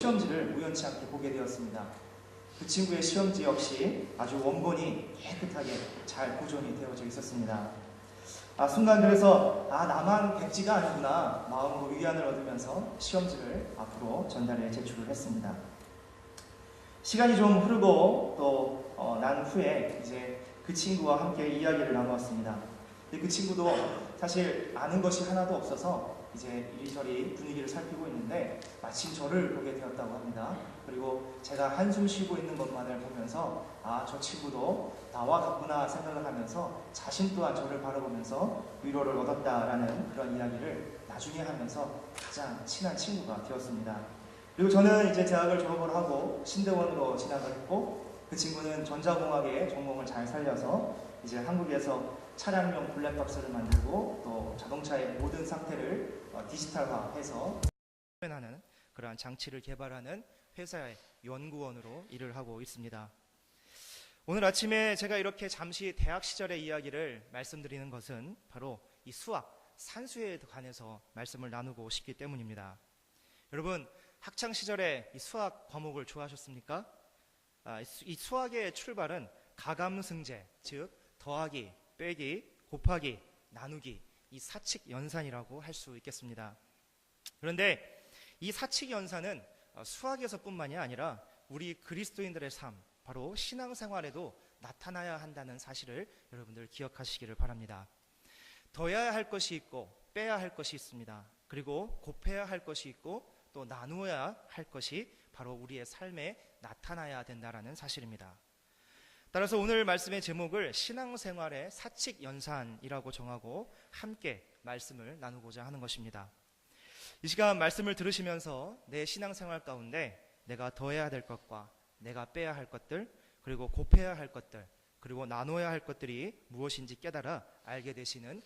시험지를 우연치 않게 보게 되었습니다. 그 친구의 시험지 역시 아주 원본이 깨끗하게 잘 보존이 되어져 있었습니다. 순간 그래서 나만 백지가 아니구나 마음으로 위안을 얻으면서 시험지를 앞으로 전달해 제출을 했습니다. 시간이 좀 흐르고 또 난 후에 이제 그 친구와 함께 이야기를 나누었습니다. 근데 그 친구도 사실 아는 것이 하나도 없어서 이제 이리저리 분위기를 살피고 있는데 마침 저를 보게 되었다고 합니다. 그리고 제가 한숨 쉬고 있는 것만을 보면서 저 친구도 나와 같구나 생각을 하면서 자신 또한 저를 바라보면서 위로를 얻었다라는 그런 이야기를 나중에 하면서 가장 친한 친구가 되었습니다. 그리고 저는 이제 대학을 졸업을 하고 신대원으로 진학을 했고 그 친구는 전자공학의 전공을 잘 살려서 이제 한국에서 차량용 블랙박스를 만들고 또 자동차의 모든 상태를 디지털화해서 표현하는 그러한 장치를 개발하는 회사의 연구원으로 일을 하고 있습니다. 오늘 아침에 제가 이렇게 잠시 대학 시절의 이야기를 말씀드리는 것은 바로 이 수학, 산수에 관해서 말씀을 나누고 싶기 때문입니다. 여러분, 학창 시절에 이 수학 과목을 좋아하셨습니까? 이 수학의 출발은 가감승제, 즉 더하기, 빼기, 곱하기, 나누기, 이 사칙연산이라고 할 수 있겠습니다. 그런데 이 사칙연산은 수학에서뿐만이 아니라 우리 그리스도인들의 삶, 바로 신앙생활에도 나타나야 한다는 사실을 여러분들 기억하시기를 바랍니다. 더해야 할 것이 있고 빼야 할 것이 있습니다. 그리고 곱해야 할 것이 있고 또 나누어야 할 것이 바로 우리의 삶에 나타나야 된다는 사실입니다. 따라서 오늘 말씀의 제목을 신앙생활의 사칙연산이라고 정하고 함께 말씀을 나누고자 하는 것입니다. 이 시간 말씀을 들으시면서 내 신앙생활 가운데 내가 더해야 될 것과 내가 빼야 할 것들, 그리고 곱해야 할 것들, 그리고 나눠야 할 것들이 무엇인지 깨달아 알게 되시는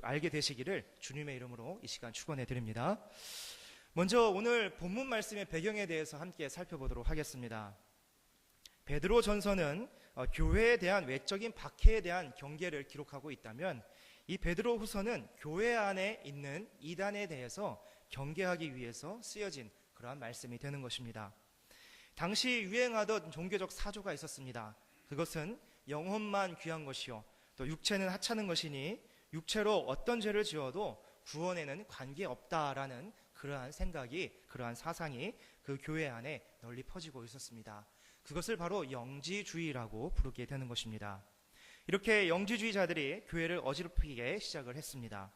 알게 되시기를 주님의 이름으로 이 시간 축원해 드립니다. 먼저 오늘 본문 말씀의 배경에 대해서 함께 살펴보도록 하겠습니다. 베드로 전서는 교회에 대한 외적인 박해에 대한 경계를 기록하고 있다면 이 베드로 후서는 교회 안에 있는 이단에 대해서 경계하기 위해서 쓰여진 그러한 말씀이 되는 것입니다. 당시 유행하던 종교적 사조가 있었습니다. 그것은 영혼만 귀한 것이요 또 육체는 하찮은 것이니 육체로 어떤 죄를 지어도 구원에는 관계없다라는 그러한 생각이, 그러한 사상이 그 교회 안에 널리 퍼지고 있었습니다. 그것을 바로 영지주의라고 부르게 되는 것입니다. 이렇게 영지주의자들이 교회를 어지럽히기 시작을 했습니다.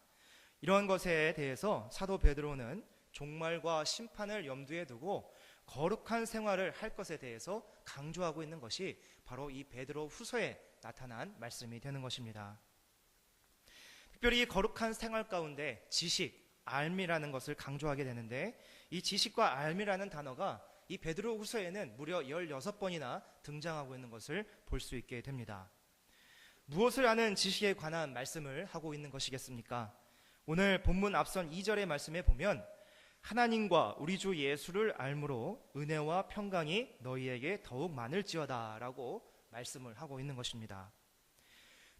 이러한 것에 대해서 사도 베드로는 종말과 심판을 염두에 두고 거룩한 생활을 할 것에 대해서 강조하고 있는 것이 바로 이 베드로 후서에 나타난 말씀이 되는 것입니다. 특별히 거룩한 생활 가운데 지식, 알미라는 것을 강조하게 되는데 이 지식과 알미라는 단어가 이 베드로 후서에는 무려 16번이나 등장하고 있는 것을 볼 수 있게 됩니다. 무엇을 아는 지식에 관한 말씀을 하고 있는 것이겠습니까? 오늘 본문 앞선 2절의 말씀에 보면 하나님과 우리 주 예수를 알므로 은혜와 평강이 너희에게 더욱 많을지어다 라고 말씀을 하고 있는 것입니다.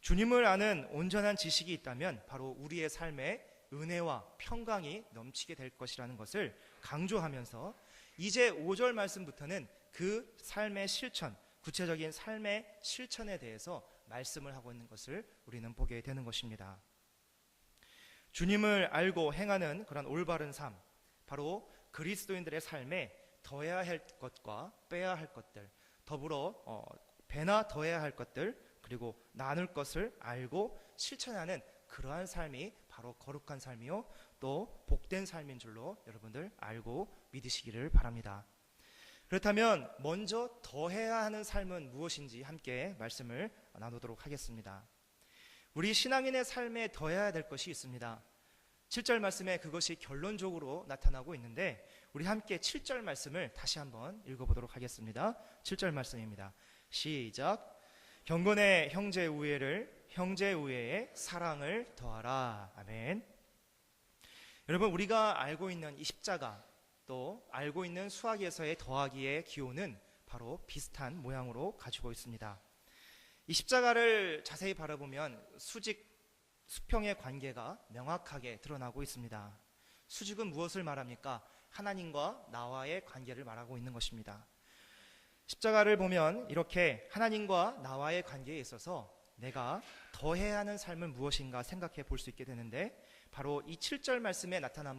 주님을 아는 온전한 지식이 있다면 바로 우리의 삶에 은혜와 평강이 넘치게 될 것이라는 것을 강조하면서 이제 5절 말씀부터는 그 삶의 실천, 구체적인 삶의 실천에 대해서 말씀을 하고 있는 것을 우리는 보게 되는 것입니다. 주님을 알고 행하는 그런 올바른 삶, 바로 그리스도인들의 삶에 더해야 할 것과 빼야 할 것들, 더불어 배나 더해야 할 것들, 그리고 나눌 것을 알고 실천하는 그러한 삶이 바로 거룩한 삶이요 또 복된 삶인 줄로 여러분들 알고 믿으시기를 바랍니다. 그렇다면 먼저 더해야 하는 삶은 무엇인지 함께 말씀을 나누도록 하겠습니다. 우리 신앙인의 삶에 더해야 될 것이 있습니다. 7절 말씀에 그것이 결론적으로 나타나고 있는데 우리 함께 7절 말씀을 다시 한번 읽어보도록 하겠습니다. 7절 말씀입니다. 시작. 경건의 형제 우애를 형제 우애에 사랑을 더하라. 아멘. 여러분, 우리가 알고 있는 이 십자가 또 알고 있는 수학에서의 더하기의 기호는 바로 비슷한 모양으로 가지고 있습니다. 이 십자가를 자세히 바라보면 수직, 수평의 관계가 명확하게 드러나고 있습니다. 수직은 무엇을 말합니까? 하나님과 나와의 관계를 말하고 있는 것입니다. 십자가를 보면 이렇게 하나님과 나와의 관계에 있어서 내가 더해야 하는 삶은 무엇인가 생각해 볼 수 있게 되는데, 바로 이 7절 말씀에 나타나는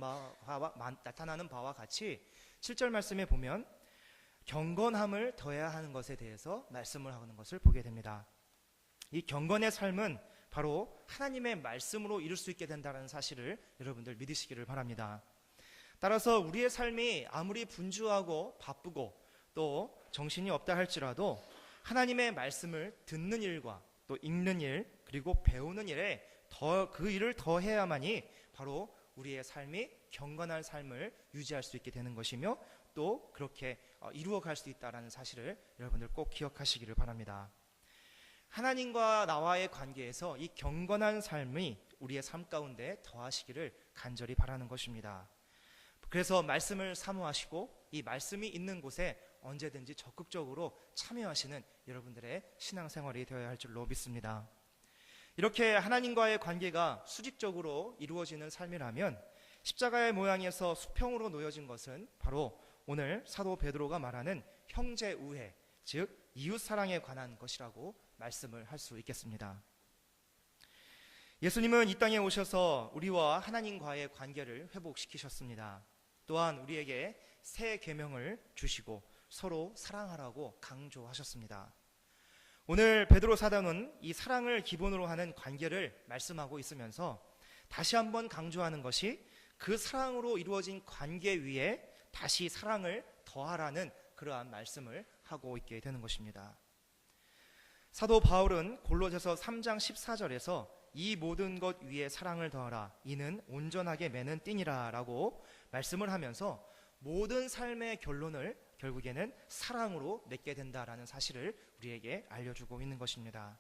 바와 같이 7절 말씀에 보면 경건함을 더해야 하는 것에 대해서 말씀을 하는 것을 보게 됩니다. 이 경건의 삶은 바로 하나님의 말씀으로 이룰 수 있게 된다는 사실을 여러분들 믿으시기를 바랍니다. 따라서 우리의 삶이 아무리 분주하고 바쁘고 또 정신이 없다 할지라도 하나님의 말씀을 듣는 일과 또 읽는 일, 그리고 배우는 일에 그 일을 더 해야만이 바로 우리의 삶이 경건한 삶을 유지할 수 있게 되는 것이며, 또 그렇게 이루어갈 수 있다는 사실을 여러분들 꼭 기억하시기를 바랍니다. 하나님과 나와의 관계에서 이 경건한 삶이 우리의 삶 가운데 더하시기를 간절히 바라는 것입니다. 그래서 말씀을 사모하시고 이 말씀이 있는 곳에 언제든지 적극적으로 참여하시는 여러분들의 신앙생활이 되어야 할 줄로 믿습니다. 이렇게 하나님과의 관계가 수직적으로 이루어지는 삶이라면 십자가의 모양에서 수평으로 놓여진 것은 바로 오늘 사도 베드로가 말하는 형제 우애, 즉 이웃사랑에 관한 것이라고 말씀을 할 수 있겠습니다. 예수님은 이 땅에 오셔서 우리와 하나님과의 관계를 회복시키셨습니다. 또한 우리에게 새 계명을 주시고 서로 사랑하라고 강조하셨습니다. 오늘 베드로 사도는 이 사랑을 기본으로 하는 관계를 말씀하고 있으면서 다시 한번 강조하는 것이 그 사랑으로 이루어진 관계 위에 다시 사랑을 더하라는 그러한 말씀을 하고 있게 되는 것입니다. 사도 바울은 골로새서 3장 14절에서 이 모든 것 위에 사랑을 더하라, 이는 온전하게 매는 띠니라 라고 말씀을 하면서 모든 삶의 결론을 결국에는 사랑으로 맺게 된다라는 사실을 우리에게 알려주고 있는 것입니다.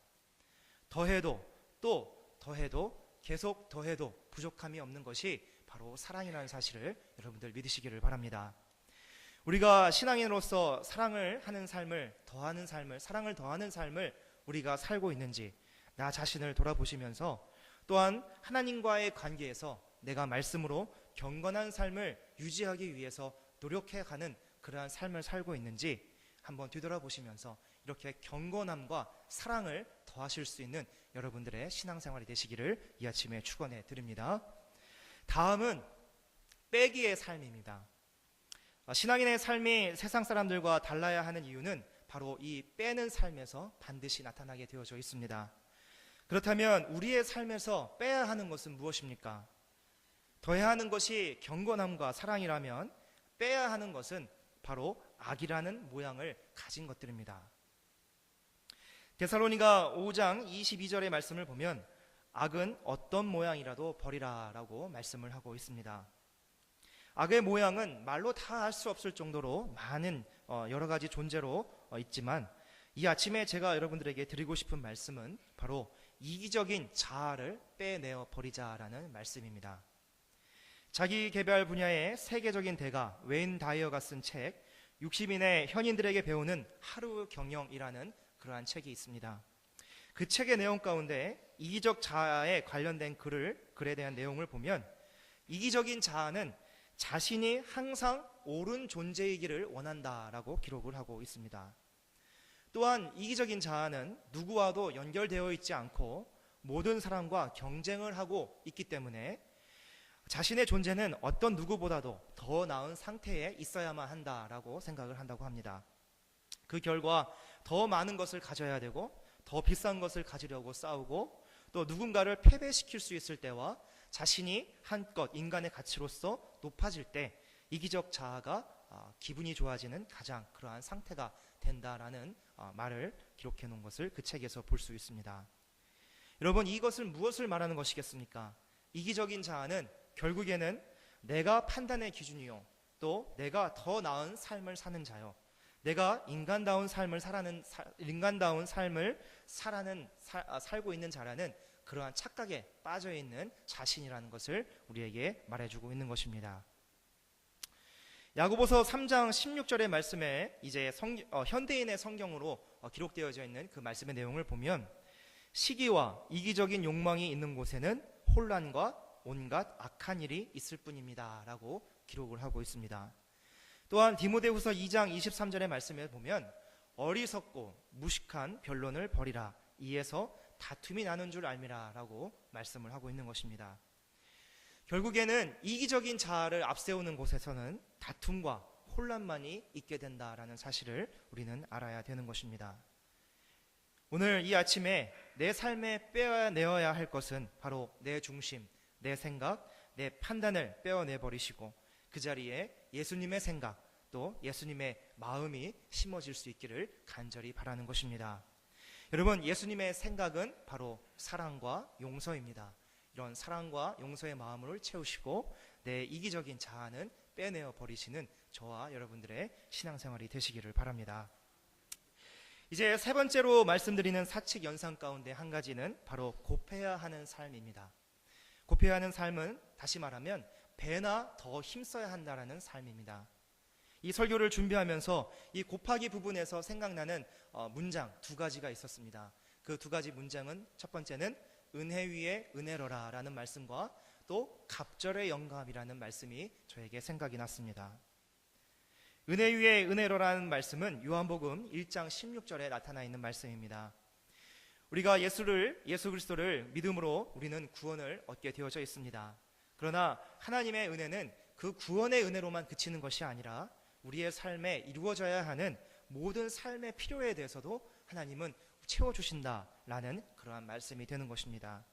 더해도 또 더해도 계속 더해도 부족함이 없는 것이 바로 사랑이라는 사실을 여러분들 믿으시기를 바랍니다. 우리가 신앙인으로서 사랑을 하는 삶을 더하는 삶을, 사랑을 더하는 삶을 우리가 살고 있는지 나 자신을 돌아보시면서, 또한 하나님과의 관계에서 내가 말씀으로 경건한 삶을 유지하기 위해서 노력해가는 그러한 삶을 살고 있는지 한번 뒤돌아보시면서 이렇게 경건함과 사랑을 더하실 수 있는 여러분들의 신앙생활이 되시기를 이 아침에 축원해 드립니다. 다음은 빼기의 삶입니다. 신앙인의 삶이 세상 사람들과 달라야 하는 이유는 바로 이 빼는 삶에서 반드시 나타나게 되어져 있습니다. 그렇다면 우리의 삶에서 빼야 하는 것은 무엇입니까? 더해야 하는 것이 경건함과 사랑이라면 빼야 하는 것은 바로 악이라는 모양을 가진 것들입니다. 데살로니가 5장 22절의 말씀을 보면 악은 어떤 모양이라도 버리라 라고 말씀을 하고 있습니다. 악의 모양은 말로 다 알 수 없을 정도로 많은 여러 가지 존재로 있지만, 이 아침에 제가 여러분들에게 드리고 싶은 말씀은 바로 이기적인 자아를 빼내어 버리자라는 말씀입니다. 자기 개발 분야의 세계적인 대가 웨인 다이어가 쓴 책 60인의 현인들에게 배우는 하루 경영이라는 그러한 책이 있습니다. 그 책의 내용 가운데 이기적 자아에 관련된 글에 대한 내용을 보면, 이기적인 자아는 자신이 항상 옳은 존재이기를 원한다라고 기록을 하고 있습니다. 또한 이기적인 자아는 누구와도 연결되어 있지 않고 모든 사람과 경쟁을 하고 있기 때문에 자신의 존재는 어떤 누구보다도 더 나은 상태에 있어야만 한다라고 생각을 한다고 합니다. 그 결과 더 많은 것을 가져야 되고 더 비싼 것을 가지려고 싸우고, 또 누군가를 패배시킬 수 있을 때와 자신이 한껏 인간의 가치로서 높아질 때 이기적 자아가 기분이 좋아지는 가장 그러한 상태가 된다라는 말을 기록해 놓은 것을 그 책에서 볼 수 있습니다. 여러분, 이것을 무엇을 말하는 것이겠습니까? 이기적인 자아는 결국에는 내가 판단의 기준이요, 또 내가 더 나은 삶을 사는 자요, 내가 인간다운 삶을 살고 있는 자라는 그러한 착각에 빠져 있는 자신이라는 것을 우리에게 말해주고 있는 것입니다. 야고보서 3장 16절의 말씀에 이제 현대인의 성경으로 기록되어져 있는 그 말씀의 내용을 보면, 시기와 이기적인 욕망이 있는 곳에는 혼란과 온갖 악한 일이 있을 뿐입니다 라고 기록을 하고 있습니다. 또한 디모데후서 2장 23절의 말씀에 보면 어리석고 무식한 변론을 버리라, 이에서 다툼이 나는 줄 알미라 라고 말씀을 하고 있는 것입니다. 결국에는 이기적인 자아를 앞세우는 곳에서는 다툼과 혼란만이 있게 된다라는 사실을 우리는 알아야 되는 것입니다. 오늘 이 아침에 내 삶에 빼어내어야 할 것은 바로 내 중심, 내 생각, 내 판단을 빼어내버리시고 그 자리에 예수님의 생각, 또 예수님의 마음이 심어질 수 있기를 간절히 바라는 것입니다. 여러분, 예수님의 생각은 바로 사랑과 용서입니다. 이런 사랑과 용서의 마음을 채우시고 내 이기적인 자아는 빼내어 버리시는 저와 여러분들의 신앙생활이 되시기를 바랍니다. 이제 세 번째로 말씀드리는 사칙 연상 가운데 한 가지는 바로 곱해야 하는 삶입니다. 곱해야 하는 삶은 다시 말하면 배나 더 힘써야 한다라는 삶입니다. 이 설교를 준비하면서 이 곱하기 부분에서 생각나는 문장 두 가지가 있었습니다. 그 두 가지 문장은 첫 번째는 은혜 위에 은혜로라 라는 말씀과 또 갑절의 영감이라는 말씀이 저에게 생각이 났습니다. 은혜 위에 은혜로라는 말씀은 요한복음 1장 16절에 나타나 있는 말씀입니다. 우리가 예수 그리스도를 믿음으로 우리는 구원을 얻게 되어져 있습니다. 그러나 하나님의 은혜는 그 구원의 은혜로만 그치는 것이 아니라 우리의 삶에 이루어져야 하는 모든 삶의 필요에 대해서도 하나님은 채워주신다라는 그러한 말씀이 되는 것입니다.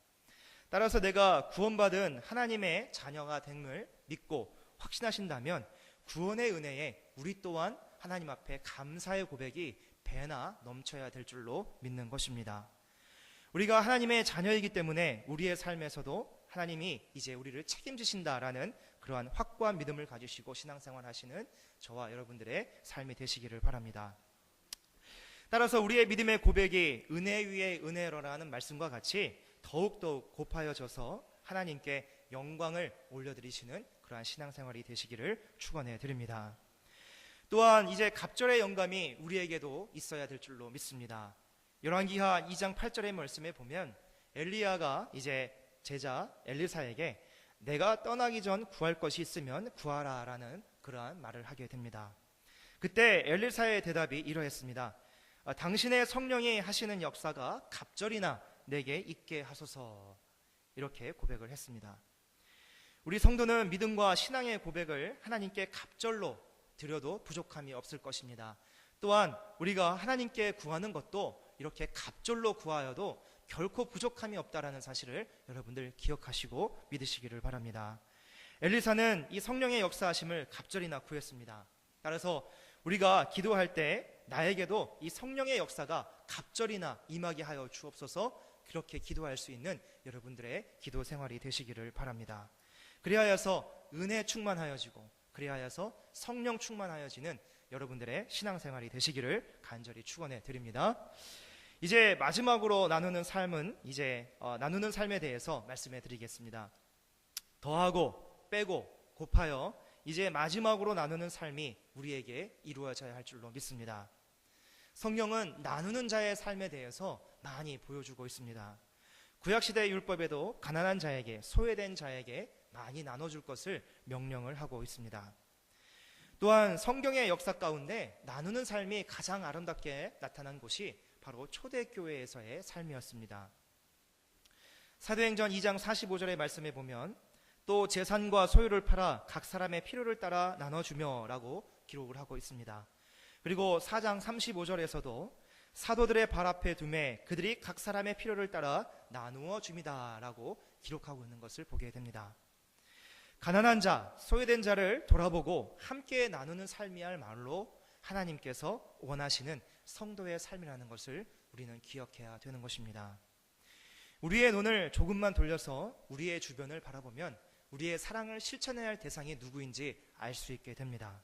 따라서 내가 구원받은 하나님의 자녀가 됨을 믿고 확신하신다면 구원의 은혜에 우리 또한 하나님 앞에 감사의 고백이 배나 넘쳐야 될 줄로 믿는 것입니다. 우리가 하나님의 자녀이기 때문에 우리의 삶에서도 하나님이 이제 우리를 책임지신다라는 그러한 확고한 믿음을 가지시고 신앙생활 하시는 저와 여러분들의 삶이 되시기를 바랍니다. 따라서 우리의 믿음의 고백이 은혜 위에 은혜로라는 말씀과 같이 더욱더욱 곱하여져서 하나님께 영광을 올려드리시는 그러한 신앙생활이 되시기를 축원해 드립니다. 또한 이제 갑절의 영감이 우리에게도 있어야 될 줄로 믿습니다. 열왕기하 2장 8절의 말씀에 보면 엘리야가 이제 제자 엘리사에게 내가 떠나기 전 구할 것이 있으면 구하라 라는 그러한 말을 하게 됩니다. 그때 엘리사의 대답이 이러했습니다. 당신의 성령이 하시는 역사가 갑절이나 내게 있게 하소서, 이렇게 고백을 했습니다. 우리 성도는 믿음과 신앙의 고백을 하나님께 갑절로 드려도 부족함이 없을 것입니다. 또한 우리가 하나님께 구하는 것도 이렇게 갑절로 구하여도 결코 부족함이 없다라는 사실을 여러분들 기억하시고 믿으시기를 바랍니다. 엘리사는 이 성령의 역사하심을 갑절이나 구했습니다. 따라서 우리가 기도할 때 나에게도 이 성령의 역사가 갑절이나 임하게 하여 주옵소서, 그렇게 기도할 수 있는 여러분들의 기도 생활이 되시기를 바랍니다. 그리하여서 은혜 충만하여지고 그리하여서 성령 충만하여지는 여러분들의 신앙생활이 되시기를 간절히 축원해 드립니다. 이제 마지막으로 나누는 삶은 나누는 삶에 대해서 말씀해 드리겠습니다. 더하고 빼고 곱하여 이제 마지막으로 나누는 삶이 우리에게 이루어져야 할 줄로 믿습니다. 성경은 나누는 자의 삶에 대해서 많이 보여주고 있습니다. 구약시대 율법에도 가난한 자에게, 소외된 자에게 많이 나눠줄 것을 명령을 하고 있습니다. 또한 성경의 역사 가운데 나누는 삶이 가장 아름답게 나타난 곳이 바로 초대교회에서의 삶이었습니다. 사도행전 2장 45절의 말씀에 보면 또 재산과 소유를 팔아 각 사람의 필요를 따라 나눠주며 라고 기록을 하고 있습니다. 그리고 4장 35절에서도 사도들의 발 앞에 두매 그들이 각 사람의 필요를 따라 나누어 줍니다 라고 기록하고 있는 것을 보게 됩니다. 가난한 자, 소외된 자를 돌아보고 함께 나누는 삶이야말로 하나님께서 원하시는 성도의 삶이라는 것을 우리는 기억해야 되는 것입니다. 우리의 눈을 조금만 돌려서 우리의 주변을 바라보면 우리의 사랑을 실천해야 할 대상이 누구인지 알 수 있게 됩니다.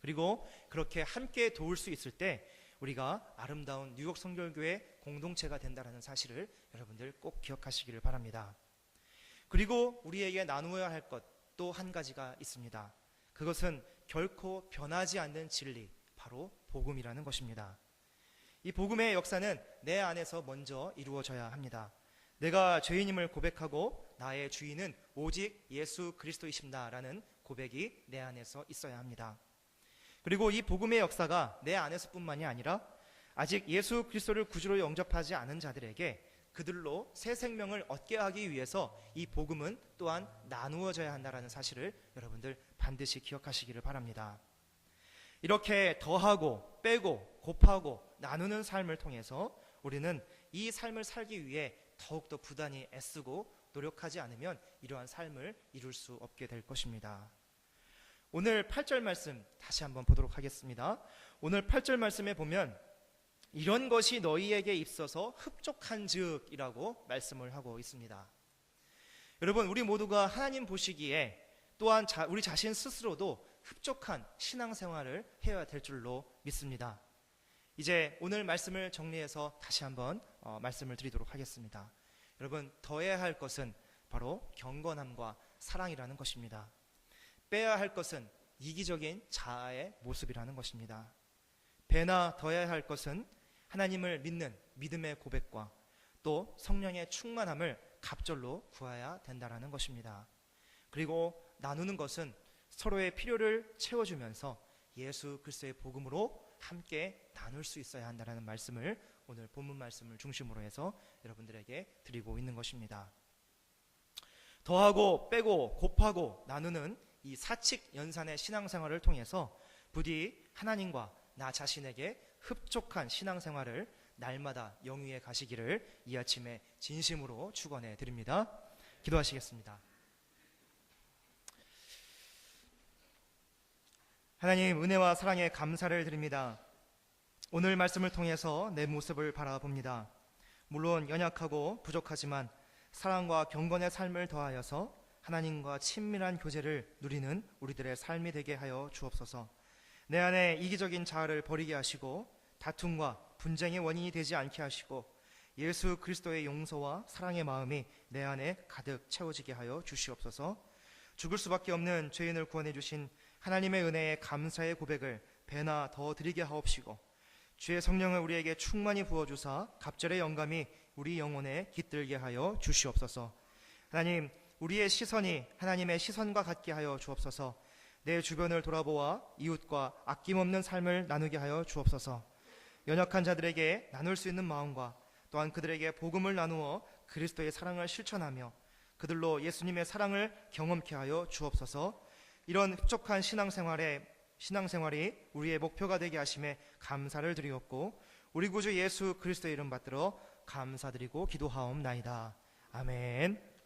그리고 그렇게 함께 도울 수 있을 때 우리가 아름다운 뉴욕 성결교회 공동체가 된다는 사실을 여러분들 꼭 기억하시기를 바랍니다. 그리고 우리에게 나누어야 할 것 또 한 가지가 있습니다. 그것은 결코 변하지 않는 진리, 바로 복음이라는 것입니다. 이 복음의 역사는 내 안에서 먼저 이루어져야 합니다. 내가 죄인임을 고백하고 나의 주인은 오직 예수 그리스도이십니다라는 고백이 내 안에서 있어야 합니다. 그리고 이 복음의 역사가 내 안에서뿐만이 아니라 아직 예수 그리스도를 구주로 영접하지 않은 자들에게 그들로 새 생명을 얻게 하기 위해서 이 복음은 또한 나누어져야 한다는 사실을 여러분들 반드시 기억하시기를 바랍니다. 이렇게 더하고 빼고 곱하고 나누는 삶을 통해서 우리는 이 삶을 살기 위해 더욱더 부단히 애쓰고 노력하지 않으면 이러한 삶을 이룰 수 없게 될 것입니다. 오늘 8절 말씀 다시 한번 보도록 하겠습니다. 오늘 8절 말씀에 보면 이런 것이 너희에게 있어서 흡족한즉이라고 말씀을 하고 있습니다. 여러분, 우리 모두가 하나님 보시기에 또한 우리 자신 스스로도 흡족한 신앙생활을 해야 될 줄로 믿습니다. 이제 오늘 말씀을 정리해서 다시 한번 말씀을 드리도록 하겠습니다. 여러분, 더해야 할 것은 바로 경건함과 사랑이라는 것입니다. 빼야 할 것은 이기적인 자아의 모습이라는 것입니다. 배나 더해야 할 것은 하나님을 믿는 믿음의 고백과 또 성령의 충만함을 갑절로 구해야 된다는 것입니다. 그리고 나누는 것은 서로의 필요를 채워주면서 예수 그리스도의 복음으로 함께 나눌 수 있어야 한다는 말씀을 오늘 본문 말씀을 중심으로 해서 여러분들에게 드리고 있는 것입니다. 더하고 빼고 곱하고 나누는 이 사칙 연산의 신앙생활을 통해서 부디 하나님과 나 자신에게 흡족한 신앙생활을 날마다 영위해 가시기를 이 아침에 진심으로 축원해 드립니다. 기도하시겠습니다. 하나님, 은혜와 사랑에 감사를 드립니다. 오늘 말씀을 통해서 내 모습을 바라봅니다. 물론 연약하고 부족하지만 사랑과 경건의 삶을 더하여서 하나님과 친밀한 교제를 누리는 우리들의 삶이 되게 하여 주옵소서. 내 안에 이기적인 자아를 버리게 하시고 다툼과 분쟁의 원인이 되지 않게 하시고 예수 그리스도의 용서와 사랑의 마음이 내 안에 가득 채워지게 하여 주시옵소서. 죽을 수밖에 없는 죄인을 구원해 주신 하나님의 은혜에 감사의 고백을 배나 더 드리게 하옵시고 주의 성령을 우리에게 충만히 부어주사 갑절의 영감이 우리 영혼에 깃들게 하여 주시옵소서. 하나님, 우리의 시선이 하나님의 시선과 같게 하여 주옵소서. 내 주변을 돌아보아 이웃과 아낌없는 삶을 나누게 하여 주옵소서. 연약한 자들에게 나눌 수 있는 마음과 또한 그들에게 복음을 나누어 그리스도의 사랑을 실천하며 그들로 예수님의 사랑을 경험케 하여 주옵소서. 이런 흡족한 신앙생활이 우리의 목표가 되게 하심에 감사를 드리옵고 우리 구주 예수 그리스도의 이름 받들어 감사드리고 기도하옵나이다. 아멘.